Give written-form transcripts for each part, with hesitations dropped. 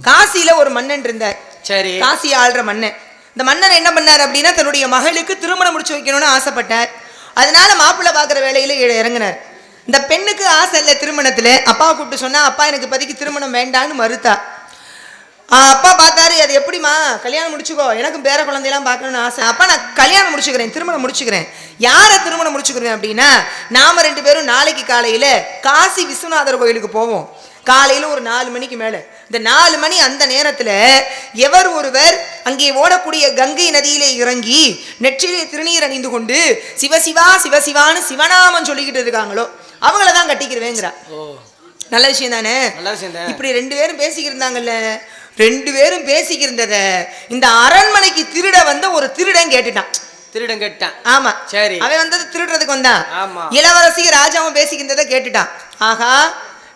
காசியில ஒரு மன்னன் இருந்தார். சரி. காசி ஆள்ற மன்னன். இந்த மன்னன் என்ன பண்ணார் அப்படின்னா, தன்னுடைய மகளுக்கு திருமணம் முடிச்சு வைக்கணும்னு ஆசைப்பட்டார். அதனால மாப்பிள்ளை பார்க்குற வேலையில இறங்கினார். இந்த பெண்ணுக்கு ஆசை இல்லை திருமணத்துல. அப்பாவை கூப்பிட்டு சொன்னா, அப்பா எனக்கு இப்போதைக்கு திருமணம் வேண்டான்னு மறுத்தா. அப்பா பார்த்தாரு, அது எப்படிமா கல்யாணம் முடிச்சுக்கோ, எனக்கும் பேர குழந்தையெல்லாம் பார்க்கணும்னு ஆசை. அப்பா நான் கல்யாணம் முடிச்சுக்கிறேன், திருமணம் முடிச்சுக்கிறேன். யாரை திருமணம் முடிச்சுக்கிறேன் அப்படின்னா, நாம 2 பேரும் நாளைக்கு காலையில காசி விஸ்வநாதர் கோயிலுக்கு போவோம். காலையில ஒரு 4 மணிக்கு மேல. இந்த 4 மணி அந்த நேரத்துல எவர் ஒருவர் அங்கே ஓடக்கூடிய கங்கை நதியிலே இறங்கி நெற்றிலே திருநீர் அணிந்து கொண்டு சிவசிவா சிவசிவான்னு சிவநாமம் சொல்லிக்கிட்டு இருக்காங்களோ அவங்களதான் கட்டிக்கிறவேங்கிறா. நல்ல விஷயம் தானே. இப்படி 2 பேரும் பேசிக்கிருந்தாங்கல்ல, 2 பேரும் பேசிக்கிருந்தத இந்த அரண்மனைக்கு திருட வந்த ஒரு திருடன் கேட்டுட்டான். திருடன் கேட்டான். ஆமா. சரி. அவன் வந்தது திருடுறதுக்கு வந்தான். இளவரசி ராஜாவும் பேசிக்கின்றத கேட்டுட்டான். ஆகா,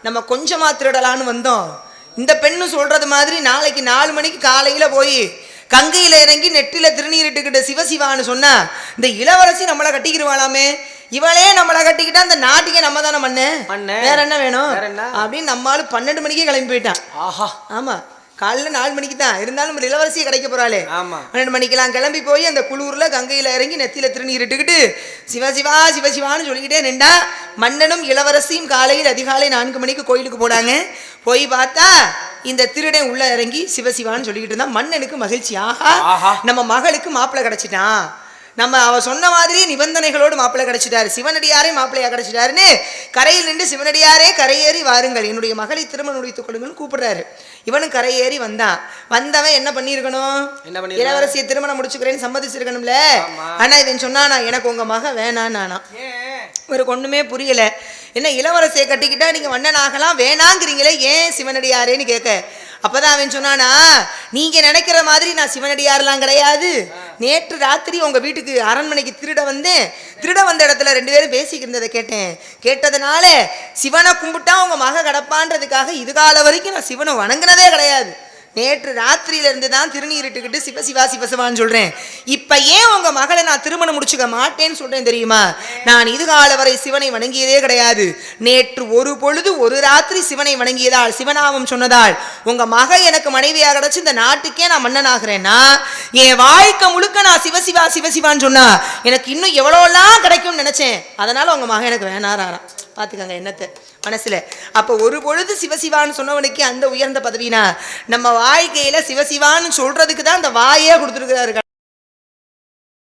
நம்ம கொஞ்சமா திருடலான்னு வந்தோம். இந்த பெண்ணு சொல்றது மாதிரி நாளைக்கு 4 மணிக்கு காலையில போய் கங்கையில இறங்கி நெட்டில திருநீரிட்டுக்கிட்ட சிவசிவான்னு சொன்னா இந்த இளவரசி நம்மளை கட்டிக்கிடுவாளாமே, இவளே நம்மளை கட்டிக்கிட்டா அந்த நாட்டுக்கே நம்ம தானே மண்ணு, வேற என்ன வேணும் அப்படின்னு நம்மளால 12 மணிக்கே கிளம்பி போயிட்டான். ஆஹா. ஆமா, காலைல 4 மணிக்கு தான் இருந்தாலும் இளவரசியை கிடைக்க போறாளே. 12 மணிக்கெல்லாம் கிளம்பி போய் அந்த குளூர்ல கங்கையில இறங்கி நெத்தியில திருநீர் இட்டுக்கிட்டு சிவசிவா சிவசிவான்னு சொல்லிக்கிட்டே நின்றா. மன்னனும் இளவரசியும் காலையில் அதிகாலை 4 மணிக்கு கோயிலுக்கு போனாங்க. போய் பார்த்தா இந்த திருடன் உள்ள இறங்கி சிவசிவான்னு சொல்லிக்கிட்டு இருந்தா. மன்னனுக்கு மகிழ்ச்சி. ஆஹா, நம்ம மகளுக்கு மாப்பிள்ளை கிடைச்சிட்டான், நம்ம அவ சொன்ன மாதிரி நிபந்தனைகளோடு மாப்பிள்ளை கிடைச்சிட்டாரு, சிவனடியாரே மாப்பிள்ளையா கிடைச்சிட்டாருன்னு கரையில் நின்று சிவனடியாரே கரையேறி வாருங்கள், என்னுடைய மகளை திருமணம் முடித்துக் கொள்ளுங்கன்னு கூப்பிடுறாரு. இவனும் கரையேறி வந்தான். வந்தவன் என்ன பண்ணிருக்கணும், இளவரசியை திருமணம் முடிச்சுக்கிறேன்னு சம்மதிச்சிருக்கணும்ல. ஆனா இவன் சொன்னானா, எனக்கு உங்க மக வேணான்னா. இவருக்கு ஒண்ணுமே புரியல. என்ன இளவரசியை கட்டிக்கிட்டா நீங்க மன்னன் ஆகலாம், வேணாங்கிறீங்களே, ஏன் சிவனடியாரேன்னு கேட்க. அப்பதான் அவன் சொன்னானா, நீங்க நினைக்கிற மாதிரி நான் சிவனடியாரெல்லாம் கிடையாது. நேற்று ராத்திரி உங்க வீட்டுக்கு அரண்மனைக்கு திருட வந்தேன். திருட வந்த இடத்துல 2 பேரும் பேசிக்கிருந்ததை கேட்டேன். கேட்டதுனால சிவனை கும்பிட்டா உங்க மக கிடப்பான்றதுக்காக இதுகால வரைக்கும் நான் சிவனை வணங்கினதே கிடையாது. நேற்று ராத்திரியில இருந்து தான் திருநீரிட்டுக்கிட்டு சிவசிவா சிவசிவான்னு சொல்றேன். இப்ப ஏன் உங்க மகளை நான் திருமணம் முடிச்சுக்க மாட்டேன்னு சொல்றேன் தெரியுமா? நான் இதுகால வரை சிவனை வணங்கியதே கிடையாது. நேற்று ஒரு பொழுது ஒரு ராத்திரி சிவனை வணங்கியதால் சிவநாமம் சொன்னதால் உங்க மக எனக்கு மனைவியாக கிடைச்சு இந்த நாட்டுக்கே நான் மன்னன் ஆகிறேன்னா, என் வாழ்க்கை முழுக்க நான் சிவசிவா சிவசிவான்னு சொன்னா எனக்கு இன்னும் எவ்வளோலாம் கிடைக்கும்னு நினைச்சேன். அதனால உங்க மக எனக்கு வேணாராம். பார்த்துக்கங்க என்னத்தை மனசுல. அப்போ ஒரு பொழுது சிவசிவான்னு சொன்னவனுக்கு அந்த உயர்ந்த பதவினா, நம்ம வாழ்க்கையில சிவசிவான்னு சொல்றதுக்கு தான் அந்த வாயே கொடுத்துருக்கிறாரு.